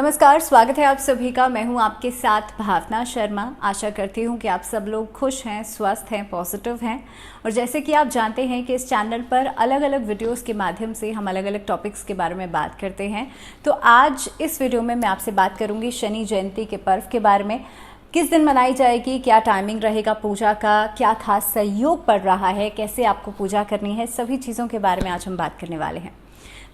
नमस्कार, स्वागत है आप सभी का। मैं हूं आपके साथ भावना शर्मा। आशा करती हूं कि आप सब लोग खुश हैं, स्वस्थ हैं, पॉजिटिव हैं। और जैसे कि आप जानते हैं कि इस चैनल पर अलग अलग वीडियोस के माध्यम से हम अलग अलग टॉपिक्स के बारे में बात करते हैं। तो आज इस वीडियो में मैं आपसे बात करूंगी शनि जयंती के पर्व के बारे में। किस दिन मनाई जाएगी, क्या टाइमिंग रहेगा पूजा का, क्या खास सहयोग पड़ रहा है, कैसे आपको पूजा करनी है, सभी चीज़ों के बारे में आज हम बात करने वाले हैं।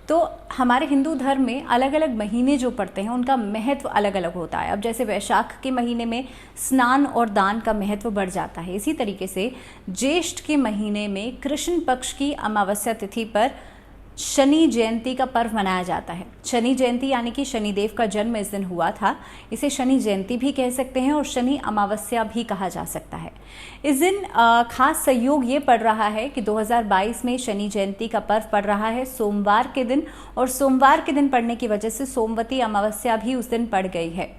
तो हमारे हिंदू धर्म में अलग अलग महीने जो पड़ते हैं उनका महत्व अलग अलग होता है। अब जैसे वैशाख के महीने में स्नान और दान का महत्व बढ़ जाता है, इसी तरीके से ज्येष्ठ के महीने में कृष्ण पक्ष की अमावस्या तिथि पर शनि जयंती का पर्व मनाया जाता है। शनि जयंती यानी कि शनिदेव का जन्म इस दिन हुआ था, इसे शनि जयंती भी कह सकते हैं और शनि अमावस्या भी कहा जा सकता है। इस दिन खास संयोग ये पड़ रहा है कि 2022 में शनि जयंती का पर्व पड़ रहा है सोमवार के दिन, और सोमवार के दिन पड़ने की वजह से सोमवती अमावस्या भी उस दिन पड़ गई है।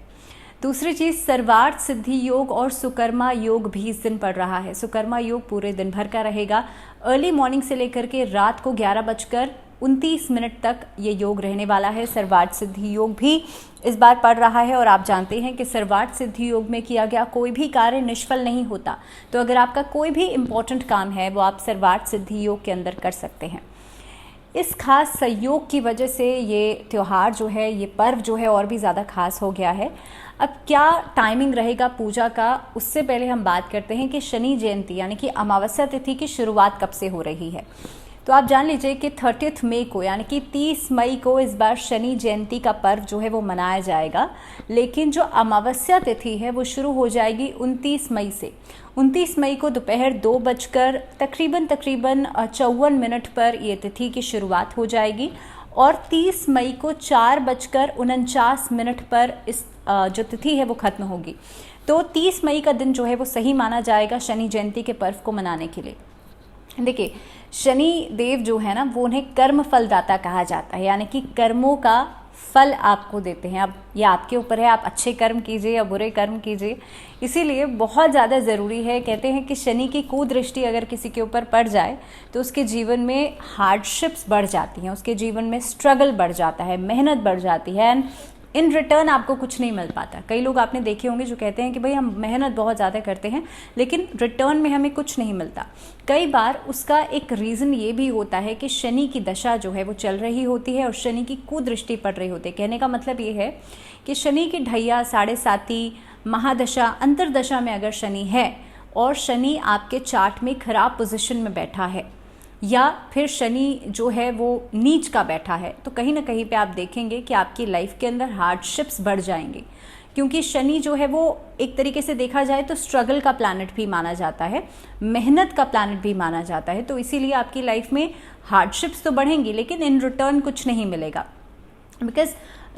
दूसरी चीज़, सर्वार्थ सिद्धि योग और सुकर्मा योग भी इस दिन पड़ रहा है। सुकर्मा योग पूरे दिन भर का रहेगा, अर्ली मॉर्निंग से लेकर के रात को 11:29 तक ये योग रहने वाला है। सर्वार्थ सिद्धि योग भी इस बार पड़ रहा है और आप जानते हैं कि सर्वार्थ सिद्धि योग में किया गया कोई भी कार्य निष्फल नहीं होता। तो अगर आपका कोई भी इम्पोर्टेंट काम है वो आप सर्वार्थ सिद्धि योग के अंदर कर सकते हैं। इस खास संयोग की वजह से ये त्यौहार जो है, ये पर्व जो है और भी ज़्यादा खास हो गया है। अब क्या टाइमिंग रहेगा पूजा का, उससे पहले हम बात करते हैं कि शनि जयंती यानी कि अमावस्या तिथि की शुरुआत कब से हो रही है। तो आप जान लीजिए कि 30 मई को यानी कि 30 मई को इस बार शनि जयंती का पर्व जो है वो मनाया जाएगा। लेकिन जो अमावस्या तिथि है वो शुरू हो जाएगी 29 मई से। 29 मई को दोपहर 2 बजकर तकरीबन 54 पर ये तिथि की शुरुआत हो जाएगी और 30 मई को 4:49 पर इस जो तिथि है वो खत्म होगी। तो 30 मई का दिन जो है वो सही माना जाएगा शनि जयंती के पर्व को मनाने के लिए। देखिए, शनि देव जो है ना, वो उन्हें कर्म फलदाता कहा जाता है, यानी कि कर्मों का फल आपको देते हैं। अब ये आपके ऊपर है, आप अच्छे कर्म कीजिए या बुरे कर्म कीजिए। इसीलिए बहुत ज़्यादा ज़रूरी है, कहते हैं कि शनि की कुदृष्टि अगर किसी के ऊपर पड़ जाए तो उसके जीवन में हार्डशिप्स बढ़ जाती हैं, उसके जीवन में स्ट्रगल बढ़ जाता है, मेहनत बढ़ जाती है, एंड इन रिटर्न आपको कुछ नहीं मिल पाता। कई लोग आपने देखे होंगे जो कहते हैं कि भाई हम मेहनत बहुत ज़्यादा करते हैं लेकिन रिटर्न में हमें कुछ नहीं मिलता। कई बार उसका एक रीज़न ये भी होता है कि शनि की दशा जो है वो चल रही होती है और शनि की कुदृष्टि पड़ रही होती है। कहने का मतलब ये है कि शनि की ढैया, साढ़े साती, महादशा, अंतरदशा में अगर शनि है और शनि आपके चार्ट में खराब पोजीशन में बैठा है या फिर शनि जो है वो नीच का बैठा है, तो कहीं ना कहीं पे आप देखेंगे कि आपकी लाइफ के अंदर हार्डशिप्स बढ़ जाएंगे। क्योंकि शनि जो है वो एक तरीके से देखा जाए तो स्ट्रगल का प्लैनेट भी माना जाता है, मेहनत का प्लैनेट भी माना जाता है। तो इसीलिए आपकी लाइफ में हार्डशिप्स तो बढ़ेंगी लेकिन इन रिटर्न कुछ नहीं मिलेगा। बिकॉज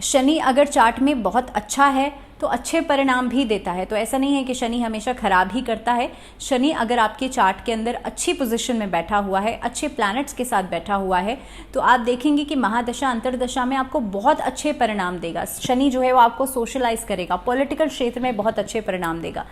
शनि अगर चार्ट में बहुत अच्छा है तो अच्छे परिणाम भी देता है। तो ऐसा नहीं है कि शनि हमेशा खराब ही करता है। शनि अगर आपके चार्ट के अंदर अच्छी पोजीशन में बैठा हुआ है, अच्छे प्लैनेट्स के साथ बैठा हुआ है, तो आप देखेंगे कि महादशा, अंतरदशा में आपको बहुत अच्छे परिणाम देगा। शनि जो है वो आपको सोशलाइज करेगा, पॉलिटिकल क्षेत्र में बहुत अच्छे परिणाम देगा।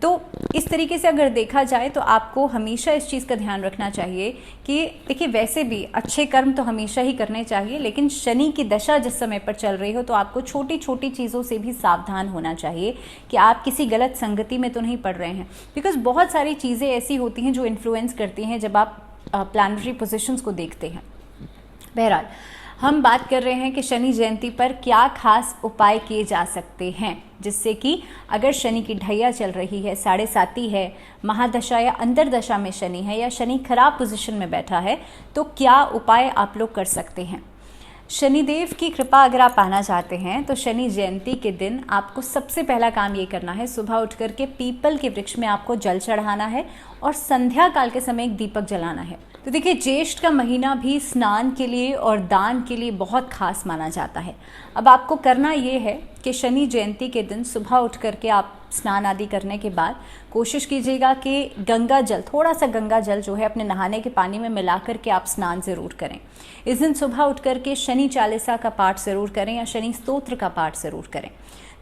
तो इस तरीके से अगर देखा जाए तो आपको हमेशा इस चीज़ का ध्यान रखना चाहिए कि देखिए, वैसे भी अच्छे कर्म तो हमेशा ही करने चाहिए, लेकिन शनि की दशा जिस समय पर चल रही हो तो आपको छोटी छोटी चीज़ों से भी सावधान होना चाहिए कि आप किसी गलत संगति में तो नहीं पड़ रहे हैं। बिकॉज बहुत सारी चीज़ें ऐसी होती हैं जो इन्फ्लुएंस करती हैं जब आप प्लानिटरी पोजिशंस को देखते हैं। बहरहाल, हम बात कर रहे हैं कि शनि जयंती पर क्या खास उपाय किए जा सकते हैं जिससे कि अगर शनि की ढैया चल रही है, साढ़े साती है, महादशा या अंतरदशा में शनि है या शनि खराब पोजीशन में बैठा है, तो क्या उपाय आप लोग कर सकते हैं। शनिदेव की कृपा अगर आप पाना चाहते हैं तो शनि जयंती के दिन आपको सबसे पहला काम ये करना है, सुबह उठ करके पीपल के वृक्ष में आपको जल चढ़ाना है और संध्या काल के समय एक दीपक जलाना है। तो देखिए, ज्येष्ठ का महीना भी स्नान के लिए और दान के लिए बहुत खास माना जाता है। अब आपको करना ये है कि शनि जयंती के दिन सुबह उठ करके आप स्नान आदि करने के बाद कोशिश कीजिएगा कि गंगा जल, थोड़ा सा गंगा जल जो है अपने नहाने के पानी में मिला करके आप स्नान ज़रूर करें। इस दिन सुबह उठ करके शनि चालीसा का पाठ ज़रूर करें या शनि स्तोत्र का पाठ ज़रूर करें।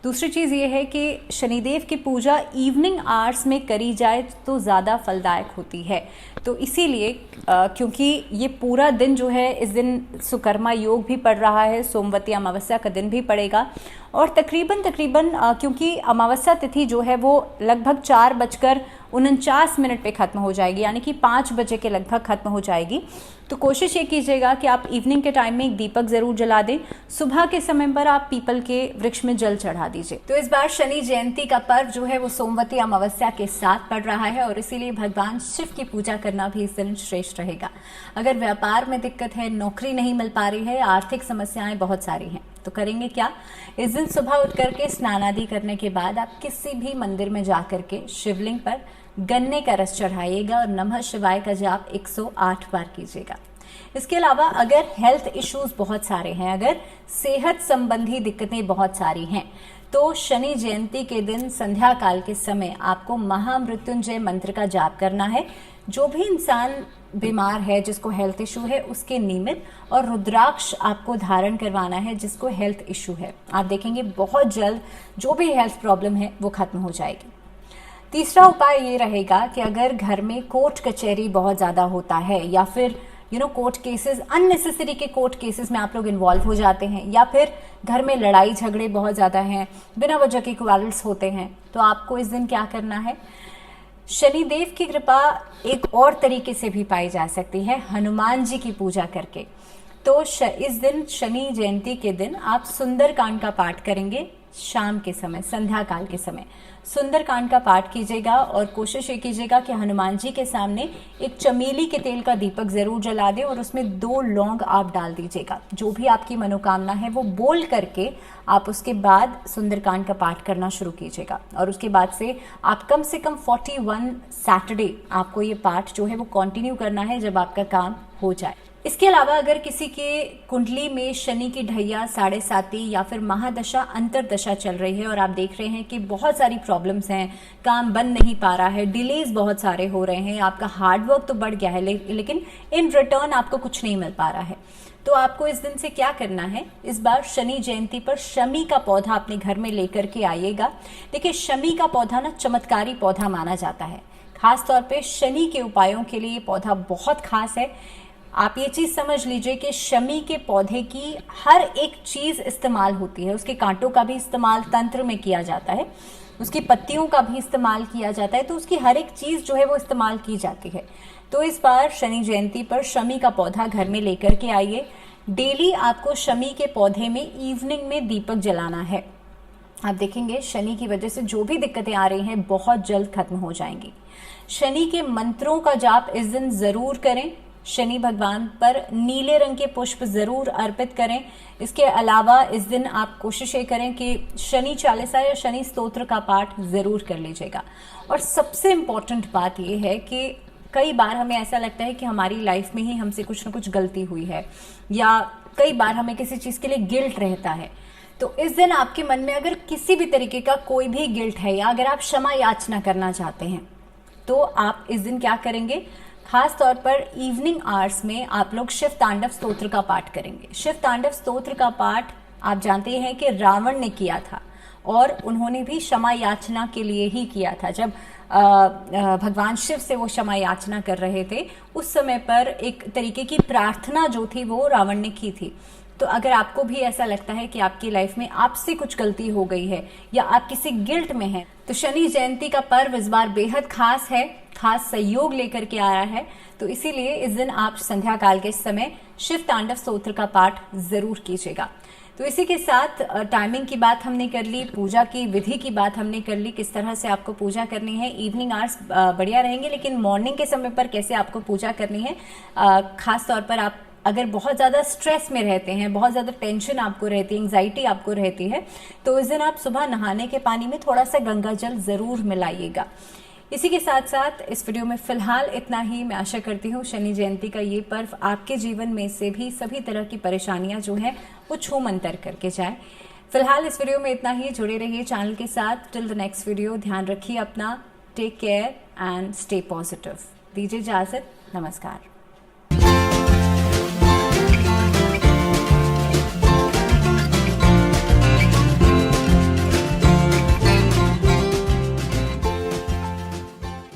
दूसरी चीज़ ये है कि शनिदेव की पूजा इवनिंग आवर्स में करी जाए तो ज़्यादा फलदायक होती है। तो इसीलिए क्योंकि ये पूरा दिन जो है, इस दिन सुकर्मा योग भी पड़ रहा है, सोमवती अमावस्या का दिन भी पड़ेगा, और तकरीबन क्योंकि अमावस्या तिथि जो है वो लगभग 4:49 पे ख़त्म हो जाएगी, यानी कि 5 बजे के लगभग ख़त्म हो जाएगी। तो कोशिश ये कीजिएगा कि आप इवनिंग के टाइम में एक दीपक ज़रूर जला दें। सुबह के समय पर आप पीपल के वृक्ष में जल चढ़ा दीजिए। तो इस बार शनि जयंती का पर्व जो है वो सोमवती अमावस्या के साथ पड़ रहा है, और इसीलिए भगवान शिव की पूजा करना भी इस दिन श्रेष्ठ रहेगा। अगर व्यापार में दिक्कत है, नौकरी नहीं मिल पा रही है, आर्थिक समस्याएं बहुत सारी हैं, तो करेंगे क्या? इस दिन सुबह उठ करके स्नान आदि करने के बाद आप किसी भी मंदिर में जा करके शिवलिंग पर गन्ने का रस चढ़ाइएगा और नमः शिवाय का जाप 108 बार कीजिएगा। इसके अलावा अगर हेल्थ इश्यूज बहुत सारे हैं, अगर सेहत संबंधी दिक्कतें बहुत सारी हैं, तो शनि जयंती के दिन संध्या काल के समय आपको महामृत्युंजय मंत्र का जाप करना है। जो भी इंसान बीमार है, जिसको हेल्थ इशू है, उसके नियमित, और रुद्राक्ष आपको धारण करवाना है जिसको हेल्थ इशू है। आप देखेंगे बहुत जल्द जो भी हेल्थ प्रॉब्लम है वो खत्म हो जाएगी। तीसरा उपाय ये रहेगा कि अगर घर में कोर्ट कचहरी बहुत ज़्यादा होता है, या फिर कोर्ट केसेस, अननेसेसरी के कोर्ट केसेस में आप लोग इन्वॉल्व हो जाते हैं, या फिर घर में लड़ाई झगड़े बहुत ज़्यादा हैं, बिना वजह के क्वारल्स होते हैं, तो आपको इस दिन क्या करना है? शनिदेव की कृपा एक और तरीके से भी पाई जा सकती है, हनुमान जी की पूजा करके। तो इस दिन शनि जयंती के दिन आप सुंदरकांड का पाठ करेंगे। शाम के समय, संध्या काल के समय सुंदरकांड का पाठ कीजिएगा, और कोशिश ये कीजिएगा कि हनुमान जी के सामने एक चमेली के तेल का दीपक जरूर जला दें, और उसमें 2 लौंग आप डाल दीजिएगा। जो भी आपकी मनोकामना है वो बोल करके आप उसके बाद सुंदरकांड का पाठ करना शुरू कीजिएगा, और उसके बाद से आप कम से कम 41 सैटरडे आपको ये पाठ जो है वो कंटिन्यू करना है, जब आपका काम हो जाए। इसके अलावा अगर किसी के कुंडली में शनि की ढैया, 7.5 या फिर महादशा, अंतरदशा चल रही है, और आप देख रहे हैं कि बहुत सारी प्रॉब्लम्स हैं, काम बन नहीं पा रहा है, डिलेज बहुत सारे हो रहे हैं, आपका हार्डवर्क तो बढ़ गया है लेकिन इन रिटर्न आपको कुछ नहीं मिल पा रहा है, तो आपको इस दिन से क्या करना है? इस बार शनि जयंती पर शमी का पौधा अपने घर में लेकर के आइएगा। देखिए, शमी का पौधा ना चमत्कारी पौधा माना जाता है, खास तौर पे शनि के उपायों के लिए ये पौधा बहुत खास है। आप ये चीज समझ लीजिए कि शमी के पौधे की हर एक चीज इस्तेमाल होती है। उसके कांटों का भी इस्तेमाल तंत्र में किया जाता है, उसकी पत्तियों का भी इस्तेमाल किया जाता है, तो उसकी हर एक चीज जो है वो इस्तेमाल की जाती है। तो इस बार शनि जयंती पर शमी का पौधा घर में लेकर के आइए। डेली आपको शमी के पौधे में इवनिंग में दीपक जलाना है। आप देखेंगे शनि की वजह से जो भी दिक्कतें आ रही हैं बहुत जल्द खत्म हो जाएंगी। शनि के मंत्रों का जाप इस दिन जरूर करें। शनि भगवान पर नीले रंग के पुष्प जरूर अर्पित करें। इसके अलावा इस दिन आप कोशिश ये करें कि शनि चालीसा या शनि स्तोत्र का पाठ जरूर कर लीजिएगा। और सबसे इम्पोर्टेंट बात यह है कि कई बार हमें ऐसा लगता है कि हमारी लाइफ में ही हमसे कुछ न कुछ गलती हुई है, या कई बार हमें किसी चीज़ के लिए गिल्ट रहता है। तो इस दिन आपके मन में अगर किसी भी तरीके का कोई भी गिल्ट है, या अगर आप क्षमा याचना करना चाहते हैं, तो आप इस दिन क्या करेंगे? खास तौर पर इवनिंग आवर्स में आप लोग शिव तांडव स्तोत्र का पाठ करेंगे। शिव तांडव स्तोत्र का पाठ आप जानते हैं कि रावण ने किया था, और उन्होंने भी क्षमा याचना के लिए ही किया था। जब भगवान शिव से वो क्षमा याचना कर रहे थे, उस समय पर एक तरीके की प्रार्थना जो थी वो रावण ने की थी। तो अगर आपको भी ऐसा लगता है कि आपकी लाइफ में आपसे कुछ गलती हो गई है, या आप किसी गिल्ट में हैं, तो शनि जयंती का पर्व इस बार बेहद खास है, खास सहयोग लेकर के आया है। तो इसीलिए इस दिन आप संध्या काल के समय शिव तांडव स्तोत्र का पाठ जरूर कीजिएगा। तो इसी के साथ टाइमिंग की बात हमने कर ली, पूजा की विधि की बात हमने कर ली, किस तरह से आपको पूजा करनी है। इवनिंग आवर्स बढ़िया रहेंगे, लेकिन मॉर्निंग के समय पर कैसे आपको पूजा करनी है, खास तौर पर आप अगर बहुत ज़्यादा स्ट्रेस में रहते हैं, बहुत ज़्यादा टेंशन आपको रहती है, एंग्जाइटी आपको रहती है, तो इस दिन आप सुबह नहाने के पानी में थोड़ा सा गंगा जल ज़रूर मिलाइएगा। इसी के साथ साथ इस वीडियो में फिलहाल इतना ही। मैं आशा करती हूँ शनि जयंती का ये पर्व आपके जीवन में से भी सभी तरह की परेशानियां जो हैं वो छू मंतर करके जाए। फिलहाल इस वीडियो में इतना ही। जुड़े रहिए चैनल के साथ। टिल द नेक्स्ट वीडियो, ध्यान रखिए अपना। Take care and stay positive. दीजिए इजाजत। नमस्कार।